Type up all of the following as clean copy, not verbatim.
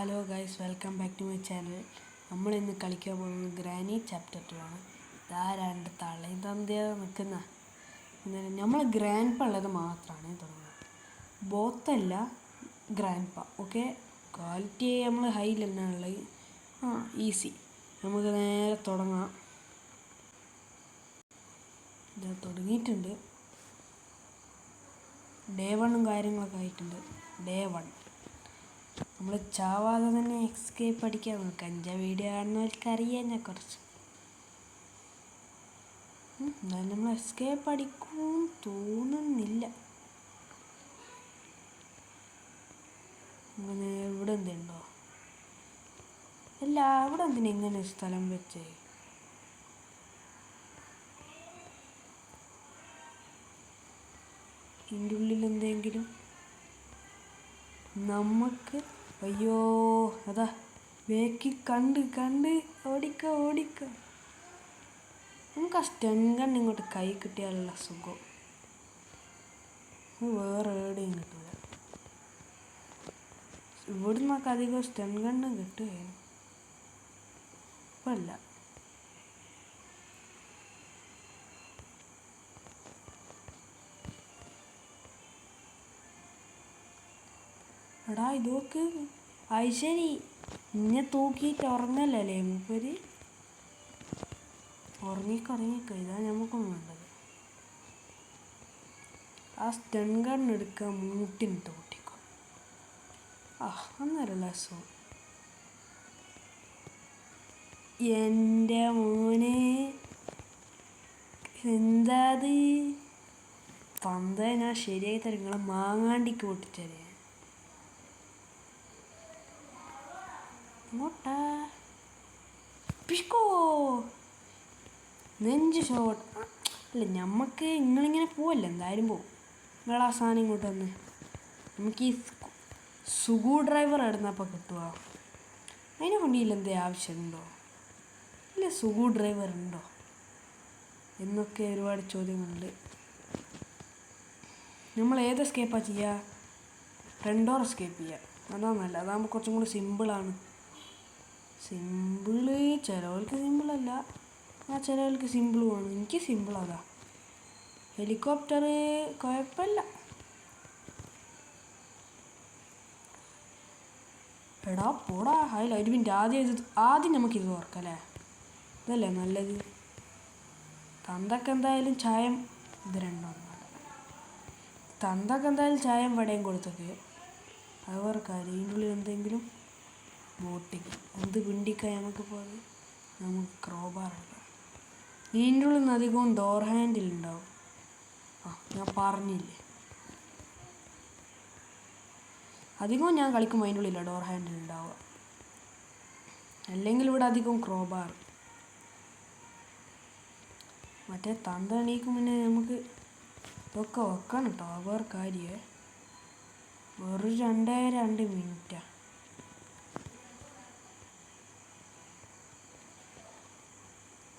Hello guys, welcome back to my channel. നമ്മളിന്ന് കളിക്കാൻ പോകുന്നത് ഗ്രാനി ചാപ്റ്റർ 2 ആണ്. ഇതാ രണ്ട് തള്ളയും തന്തയോ നിൽക്കുന്ന നമ്മൾ ഗ്രാൻഡ് പ ഉള്ളത് മാത്രമാണ് തുടങ്ങുന്നത്. ബോത്തല്ല ഗ്രാൻഡ് പ. ഓക്കെ, ക്വാളിറ്റി നമ്മൾ ഹൈയിൽ തന്നെ ഉള്ളത്. ഈസി. നമുക്ക് നേരെ തുടങ്ങാം. ഇതാ തുടങ്ങിയിട്ടുണ്ട്. ഡേ 1 കാര്യങ്ങളൊക്കെ ആയിട്ടുണ്ട്. ഡേ 1 നമ്മൾ ചാവാതെ തന്നെ എസ്കേപ്പ് അടിക്കാൻ നോക്കാം. എൻ്റെ വീഡിയോ കാണുന്നവർക്ക് അറിയാം ഞാൻ കുറച്ച്. എന്നാലും നമ്മൾ എസ്കേപ്പ് അടിക്കും തോന്നുന്നില്ല. അങ്ങനെ ഇവിടെ എന്തുണ്ടോ? അല്ല, ഇവിടെ എന്തിനാ ഇങ്ങനെ ഒരു സ്ഥലം വെച്ചേ? ഇതിൻ്റെ ഉള്ളിൽ എന്തെങ്കിലും നമുക്ക് അയ്യോ അതാ ബേക്കി കണ്ട് ഓടിക്ക. നമുക്ക് ആ സ്റ്റൺ ഗൺ ഇങ്ങോട്ട് കൈ കിട്ടിയാലുള്ള സുഖം വേറെ എവിടെയും കിട്ടില്ല. ഇവിടുന്നൊക്കെ അധികം സ്റ്റൺ ഗണ്ണ് കിട്ടുകയാണ്. ഇപ്പല്ല എടാ ഇതൊക്കെ ശരി. ഇന്നെ തൂക്കിയിട്ട് ഉറങ്ങല്ലേ മൂപ്പര്? ഉറങ്ങിക്ക. ഇതാ നമുക്കൊന്നും വേണ്ടത്. ആ സ്റ്റൺ ഗൺ എടുക്കുക, മൂട്ടിനിട്ട് പൊട്ടിക്കും. അന്നേരമുള്ള സുഖം. എൻ്റെ മോനെ എന്താ അത്? തന്ത ഞാൻ ശരിയായി തരും. നിങ്ങളെ മാങ്ങാണ്ടിക്ക് പൊട്ടിച്ചേ. ഇങ്ങോട്ടാ പിഷ്കോ നെഞ്ച് ഷോട്ട്. അല്ല, നമുക്ക് നിങ്ങളിങ്ങനെ പോവല്ലേ, എന്തായാലും പോവും. നിങ്ങളാ സാധനം ഇങ്ങോട്ട് വന്ന് നമുക്ക് ഈ സുഗു ഡ്രൈവർ ഇടുന്നപ്പോൾ കിട്ടുക. അതിനെ കൊണ്ടില്ല എന്തേ ആവശ്യമുണ്ടോ? ഇല്ല, സുഗു ഡ്രൈവർ ഉണ്ടോ എന്നൊക്കെ ഒരുപാട് ചോദ്യങ്ങളുണ്ട്. നമ്മൾ ഏത് എസ്കേപ്പാണ് ചെയ്യുക? ഫ്രണ്ട് ഡോർ എസ്കേപ്പ് ചെയ്യുക. അതാണ് നല്ല. അതാകുമ്പോൾ കുറച്ചും കൂടി സിമ്പിളാണ്. സിമ്പിള് ചിലവർക്ക് സിമ്പിളല്ല, ചിലവർക്ക് സിമ്പിളുമാണ്. എനിക്ക് സിമ്പിൾ അതാ. ഹെലികോപ്റ്റർ കുഴപ്പമില്ല. എടാ പോടാ. അതിൽ ഒരു മിനിറ്റ്, ആദ്യം നമുക്കിത് ഓർക്കല്ലേ? ഇതല്ലേ നല്ലത്. തന്തക്ക് എന്തായാലും ചായം ഇത് രണ്ടാണ്. തന്തക്ക് എന്തായാലും ചായം വടയും കൊടുത്തൊക്കെ അത് വേറെ കാര്യം. ഇതിനുള്ളിൽ എന്തെങ്കിലും ബോട്ടിക്ക് എന്ത് പിണ്ടിക്കാൻ നമുക്ക് പോയത്? നമുക്ക് ക്രോബാർ എടുക്കാം. ഇതിൻ്റെ ഉള്ളിൽ നിന്ന് അധികവും ഡോർ ഹാൻഡിൽ ഉണ്ടാവും. ഞാൻ പറഞ്ഞില്ലേ, അധികവും ഞാൻ കളിക്കുമ്പോൾ അതിൻ്റെ ഉള്ളില്ല ഡോർ ഹാൻഡിൽ ഉണ്ടാവുക. അല്ലെങ്കിൽ ഇവിടെ അധികവും ക്രോബാർ. മറ്റേ തന്ത എണീക്കും മുന്നേ നമുക്ക് ഇതൊക്കെ വെക്കണം കേട്ടോ. വേറെ കാര്യമേ. വെറും 2 മിനിറ്റാണ്.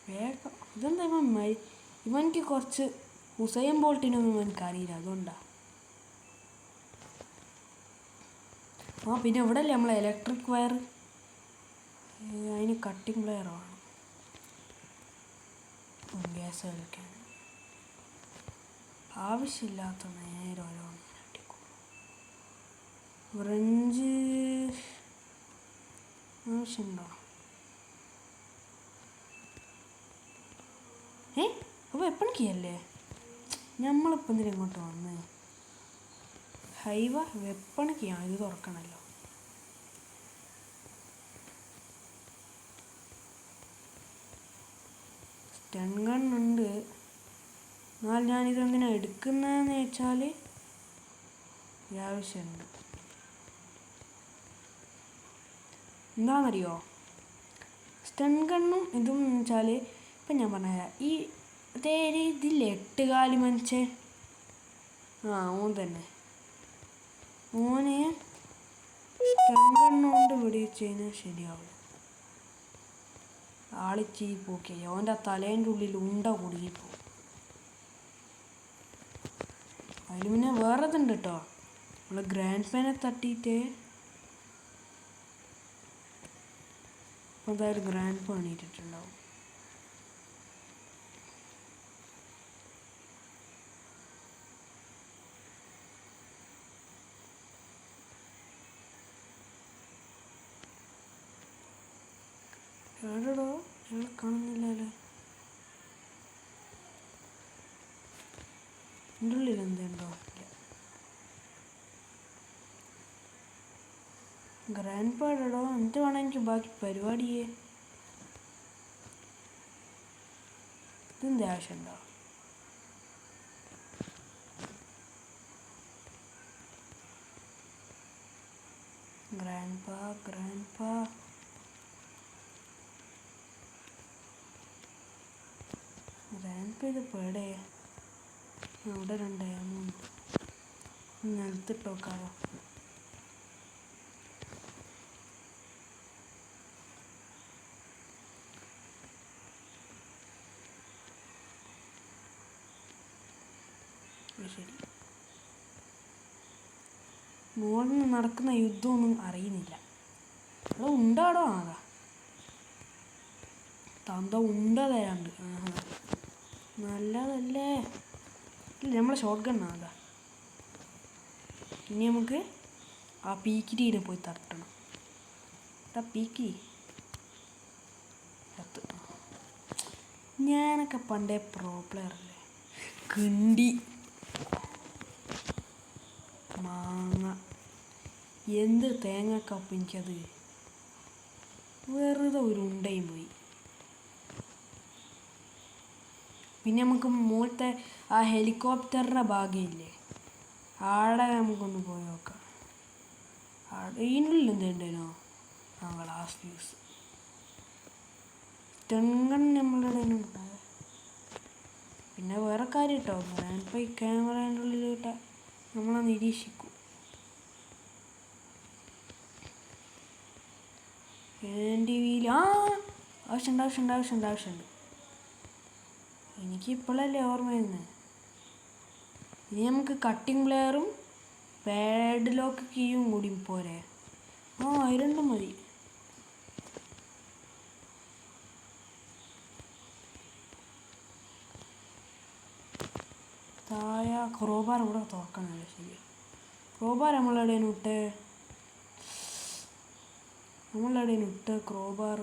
വേഗം. ഇതെന്താ ഇവനിക്ക് കുറച്ച് ഹുസൈൻ ബോൾട്ടിനൊന്നും എനിക്കറിയില്ല, അതുകൊണ്ടാണ്. പിന്നെ ഇവിടെ അല്ലേ നമ്മളെ ഇലക്ട്രിക് വയർ, അതിന് കട്ടിങ് പ്ലെയർ വേണം ഗ്യാസ് കളിക്കാൻ. ആവശ്യമില്ലാത്ത നേരം ഓരോന്ന് അടിക്കും. ഫ്രഞ്ച് ആവശ്യമുണ്ടോ? അപ്പോൾ എപ്പോഴും കീയല്ലേ? നമ്മളിപ്പോൾ എന്തിനാ ഇങ്ങോട്ട് വന്ന്? ഹൈവ വെപ്പൺ കീയാണ്. ഇത് തുറക്കണമല്ലോ. സ്റ്റൺ ഗൺ ഉണ്ട്. എന്നാൽ ഞാനിതെന്തിനാണ് എടുക്കുന്നതെന്ന് വെച്ചാൽ ആവശ്യമുണ്ട്. എന്താണെന്നറിയോ? സ്റ്റൺ ഗണ്ണും ഇതും വെച്ചാൽ ഇപ്പം ഞാൻ പറഞ്ഞുതരാം. ഈ ഇതില്ലേ 8 കാലി മനുഷ്യൻ, ഓൻ തന്നെ. ഓനെ സ്റ്റൺ ഗണ്ണുകൊണ്ട് വെടിവെച്ച് കഴിഞ്ഞാൽ ശരിയാവും. ആളിച്ചിരി പോക്കി ഓൻ്റെ തലേൻ്റെ ഉള്ളിൽ ഉണ്ട കുടുങ്ങിപ്പോവും. അതിൽ പിന്നെ വേറെ ഇതുണ്ട് കേട്ടോ. നമ്മൾ ഗ്രാൻഡ് ഫാനെ തട്ടിയിട്ട് അപ്പോൾ എന്തായാലും ഗ്രാൻഡ് പണിയിട്ടിട്ടുണ്ടാവും. എവിടെടോ ഞങ്ങൾ കാണുന്നില്ലല്ലോ. എൻ്റെ ഉള്ളിൽ എന്തുണ്ടോ? ഗ്രാൻഡ് പാടോ എന്ത് വേണം എനിക്ക് ബാക്കി പരിപാടിയെ. ഇതിൻ്റെ ആവശ്യമുണ്ടോ? ഗ്രാൻഡ് പാ ഇത് പേടേ അവിടെ 2 3 നിലത്തിട്ടോക്കാലോ. ശരി, മുകളിൽ നടക്കുന്ന യുദ്ധമൊന്നും അറിയുന്നില്ല. അത് ഉണ്ടാടോ ആകാ തന്ത ഉണ്ട തരാണ്ട്. നല്ലതല്ലേ. ഇല്ല, നമ്മളെ ഷോട്ട് ഗണ്ണാകാ. ഇനി നമുക്ക് ആ പീക്കിരിനെ പോയി തട്ടണം. പീക്കി ഞാനൊക്കെ പണ്ടേ പ്രോ പ്ലെയർ അല്ലേ. കിണ്ടി മാങ്ങ എന്ത് തേങ്ങക്കപ്പം എനിക്കത് വെറുതെ ഒരു ഉണ്ടയും പോയി. പിന്നെ നമുക്ക് മുകളിലത്തെ ആ ഹെലികോപ്റ്ററിൻ്റെ ഭാഗമില്ലേ, ആടെ നമുക്കൊന്ന് പോയി നോക്കാം. ഇതിനുള്ളിൽ എന്തുണ്ടേനോ? ആ ഗ്ലാസ് ഫ്യൂസ് തെങ്ങൻ നമ്മളുടെ ഉണ്ടാകുക. പിന്നെ വേറെ കാര്യം കേട്ടോ, ഞാനിപ്പോൾ ഈ ക്യാമറേൻ്റെ ഉള്ളിലിട്ട് നമ്മളെ നിരീക്ഷിക്കും. ആവശ്യമുണ്ട്. എനിക്കിപ്പോഴല്ലേ ഓർമ്മ വരുന്നത്. ഇനി നമുക്ക് കട്ടിംഗ് പ്ലെയറും പാഡ് ലോക്ക് കീയും കൂടി പോരെ? അത് രണ്ടും മതി. ക്രോബാർ ഇവിടെ തുറക്കണല്ലോ. ശരി, ക്രോബാർ നമ്മളെവിടെയാണ് ഇട്ട് ക്രോബാർ?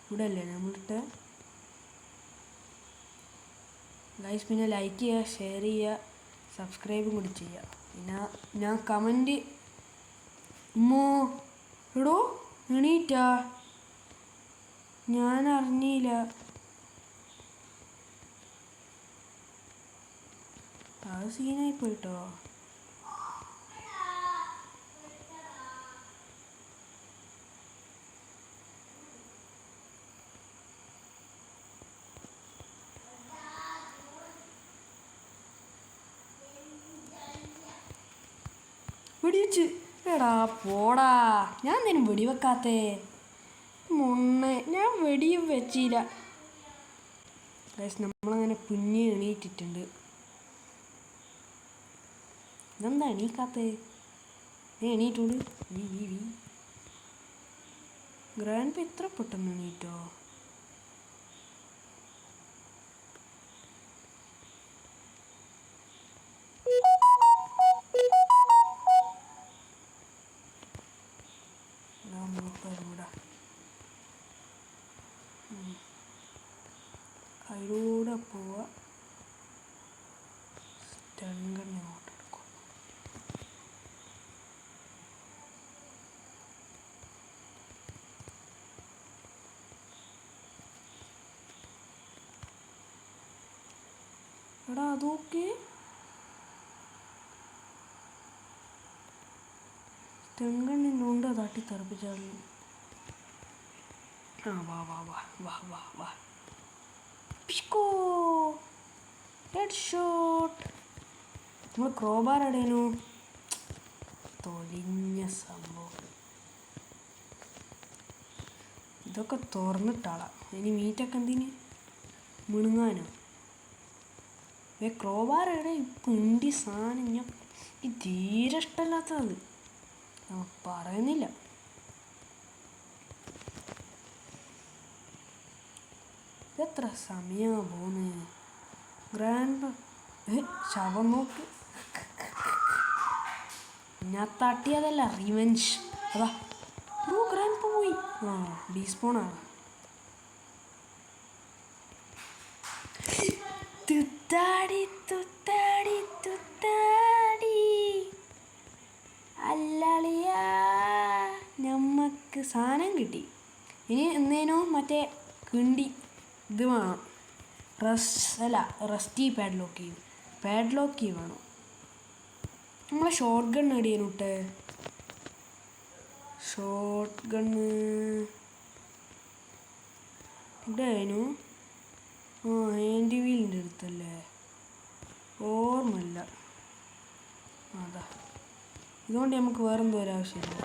ഇവിടെ അല്ലേ നമ്മളിട്ട്. ഗൈസ്, പിന്നെ ലൈക്ക് ചെയ്യുക, ഷെയർ ചെയ്യുക, സബ്സ്ക്രൈബും കൂടി ചെയ്യുക. പിന്നെ ഞാൻ കമൻറ്റ് എടോ എണീറ്റാ, ഞാൻ അറിഞ്ഞില്ല. അത് സീനായി പോയിട്ടോ. വെടിവെച്ച് എടാ പോടാ, ഞാൻ എന്തിനും വെടിവെക്കാത്തേ? ഞാൻ വെടിയും വെച്ചില്ല. നമ്മളങ്ങനെ പുഞ്ഞ് എണീറ്റിട്ടുണ്ട്. ഇതെന്താ എണീക്കാത്തേ? എണീറ്റുണ്ട്. ഗ്രാൻഡ് പേ എത്ര പെട്ടെന്ന് എണീറ്റോ? അതിലൂടെ പോവാ. സ്റ്റങ്കണ്ണി അങ്ങോട്ട് എടുക്കും. എടാ അതൊക്കെ സ്റ്റങ്കണ്ണിനുണ്ട് തട്ടി തെറിപ്പിച്ചാളി. വാ പിഷ്കോ ഹെഡ് ഷോട്ട്. നമ്മൾ ക്രോബാർ അടേനു തൊലിഞ്ഞ സംഭവം. ഇതൊക്കെ തുറന്നിട്ടാളാ. ഇനി മീറ്റൊക്കെ എന്തിന് മിണുങ്ങാനോ? ക്രോബാർ എവിടെ പുണ്ടി സാധനം. ഞാൻ തീരെ ഇഷ്ടമല്ലാത്തത്. പറയുന്നില്ല. എത്ര സമയമാണ് പോകുന്നത്? ഗ്രാൻഡ് ശവം നോക്ക്. ഞാൻ തട്ടിയതല്ല, റിവെഞ്ച്. അതാ ഗ്രാൻഡ് പോയി. ഡീസ്പോണാണ്. തുത്താടി തുത്താടി തുത്താടി അല്ലളിയാ, നമ്മക്ക് സാധനം കിട്ടി. ഇനി എന്തേനോ മറ്റേ കിണ്ടി ഇത് വേണം. റസ്റ്റി പാഡ്ലോക്ക് കീ വേണം. നമ്മളെ ഷോർട്ട് ഗൺ എടിയനുട്ടെ. ഷോർട്ട് ഗണ്ണ് ഇവിടെ ആയിരുന്നു. ഹാൻഡ് വീലിൻ്റെ അടുത്തല്ലേ? ഓർമ്മയില്ല. അതാ, ഇതുകൊണ്ട് നമുക്ക് വേറെന്തോ ഒരാവശ്യമില്ല.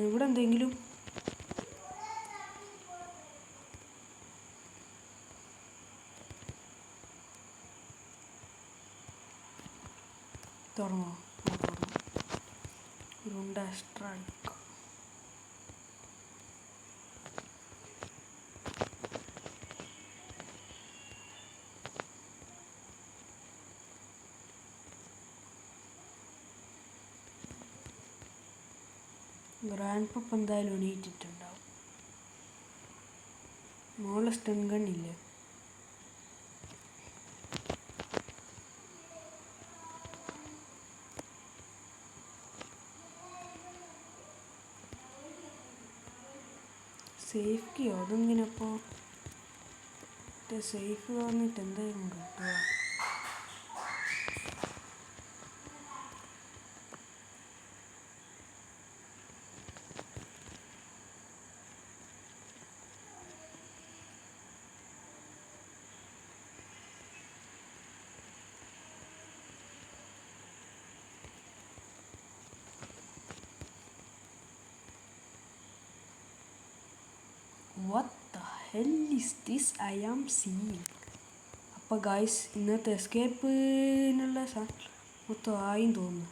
ഇവിടെ എന്തെങ്കിലും തുറന്നോ? തുറന്നു. എക്സ്ട്രാ അടിക്കാം. ഗ്രാൻഡ് പപ്പ് എന്തായാലും എണീറ്റിട്ടുണ്ടാവും. മോളെ സ്റ്റൺ ഗണ്ണില്ലേ? സേഫ് കീയോ? അതെന്തിനപ്പോൾ? സേഫ് പറഞ്ഞിട്ട് എന്തായാലും കിട്ടുക. What the hell is this I am seeing? അപ്പോൾ ഗായ്സ്, ഇന്നത്തെ എസ്കേപ്പിനുള്ള മൊത്തം ആയും തോന്നുന്നു.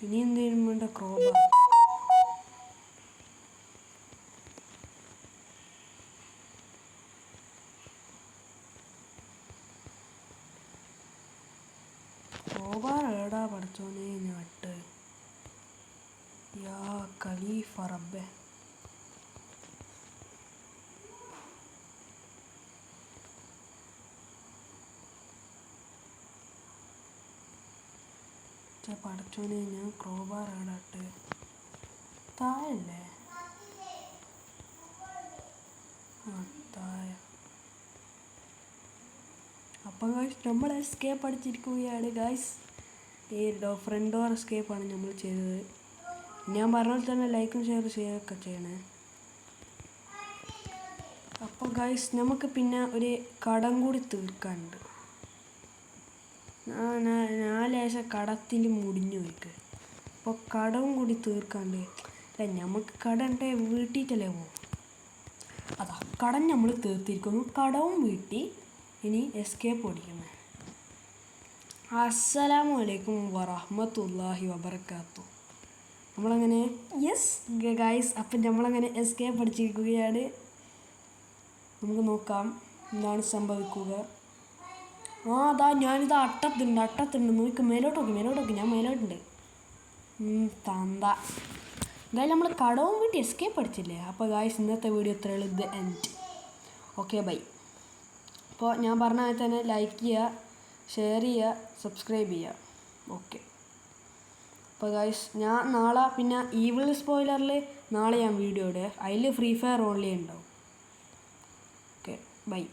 ഇനി എന്തെങ്കിലും വേണ്ട ക്രോബാർ. ക്രോബാർ ഏടാ പഠിച്ചോനെ നട്ട്. യാ ഖലീഫ റബ്ബേ. പഠിച്ചോനെ, ഞാൻ ക്രോബാർ ഏടാട്ട് താഴല്ലേ? താഴെ. അപ്പം ഗായ്സ്, നമ്മൾ എസ്കേപ്പ് അടിച്ചിരിക്കുകയാണ് ഗായ്സ്. ഫ്രണ്ട് ഡോർ എസ്കേപ്പാണ് നമ്മൾ ചെയ്തത്. ഞാൻ പറഞ്ഞ പോലെ തന്നെ ലൈക്കും ഷെയറൊക്കെ ചെയ്യണേ. അപ്പോൾ ഗായ്സ്, നമുക്ക് പിന്നെ ഒരു കടം കൂടി തീർക്കാനുണ്ട്. ഞാൻ ലേശം കടത്തിൽ മുടിഞ്ഞു പോയിക്ക്. അപ്പോൾ കടവും കൂടി തീർക്കാണ്ട്. അല്ല, നമുക്ക് കടൻ്റെ വീട്ടിയിട്ടല്ലേ പോകും. അതാ, കടം നമ്മൾ തീർത്തിരിക്കുന്നു. കടവും വീട്ടി ഇനി എസ്കേപ്പ് ഓടിക്കുന്നത്. അസ്സലാമു അലൈക്കും വറഹ്മത്തുള്ളാഹി വബറകാതുഹു. നമ്മളങ്ങനെ ഗായ്സ്, അപ്പം നമ്മളങ്ങനെ എസ്കേപ്പ് അടിച്ചിരിക്കുകയാണ്. നമുക്ക് നോക്കാം എന്താണ് സംഭവിക്കുക. അതാ ഞാനിത് അട്ടത്തുണ്ട്. നോക്ക്, മേലോട്ട് ഞാൻ മേലോട്ടുണ്ട്. തന്ത. എന്തായാലും നമ്മൾ കടവും വീട്ടി എസ്കേപ്പ് അടിച്ചില്ലേ. അപ്പോൾ ഗായ്സ്, ഇന്നത്തെ വീഡിയോ ഇത്രയുള്ളൂ. The end. Okay, bye. അപ്പോൾ ഞാൻ പറഞ്ഞ തന്നെ ലൈക്ക് ചെയ്യുക, ഷെയർ ചെയ്യുക, സബ്സ്ക്രൈബ് ചെയ്യുക. ഓക്കെ. അപ്പോൾ ഗായ്സ്, ഞാൻ നാളെ പിന്നെ ഈവിൾ സ്പോയിലറിൽ നാളെ ഞാൻ വീഡിയോ ഇടുക. അതിൽ ഫ്രീ ഫയർ ഓൺലി ഉണ്ടാവും. Okay, by.